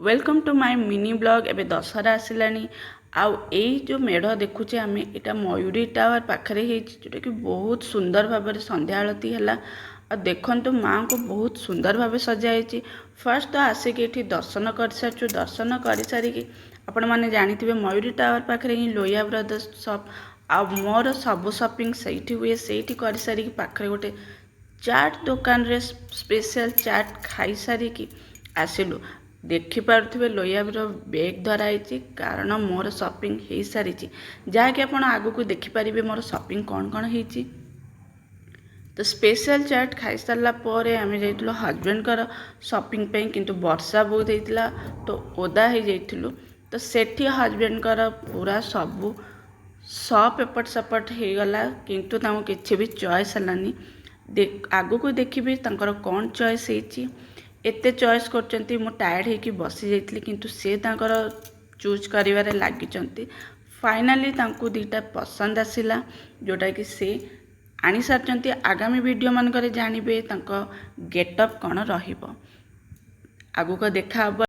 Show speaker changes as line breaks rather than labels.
Welcome to my mini blog. एबे दशहरा आसिलानी आउ एई जो मेढ़ देखुचे आमे एटा मयूरी टावर पाखरे हेछि जोटा कि बहुत सुंदर भाव संध्या आलती है। आ देखंतु माँ को बहुत सुंदर भाव सजाई। फर्स्ट तो आसिक ये दर्शन कर सारी दर्शन कर सारिकी आपण मैंने जानी मयूरी टावर पाखे ही लोया ब्रदर्स शॉप आ मोर सब शॉपिंग से हुए से कर सारिकी पाखे गोटे चाट दुकान रे स्पेशल चाट खाई सारिकी आसिलु। देखिपे लोयार बैग धराई कारण मोर शॉपिंग हो सारी जहाँकि आप आग को देखिपारे मोर शॉपिंग कौन कौन हो। तो स्पेशल चाट खाई सारापर आम जाइलु हजबैंड कर शॉपिंग पे किंतु वर्षा बहुत होता तो ओदा हो जाइलु। तो सेठी हजबैंड कर पूरा सबू सब एपट सेपट हो गला किंतु किसी भी चॉइस हलानी। आग को देखी कौन चॉइस होती एते चॉइस करचंती मु टायर्ड होकी बसी जाइतली किंतु से तांकर चूज करिवारे लागिचंती। फाइनली तांको दीटा पसंद आसिला जोटा कि से आनी सारचंती। आगामी वीडियो मानकरे जानिबे तांको गेटअप कौन रहिबो आगु को देखा।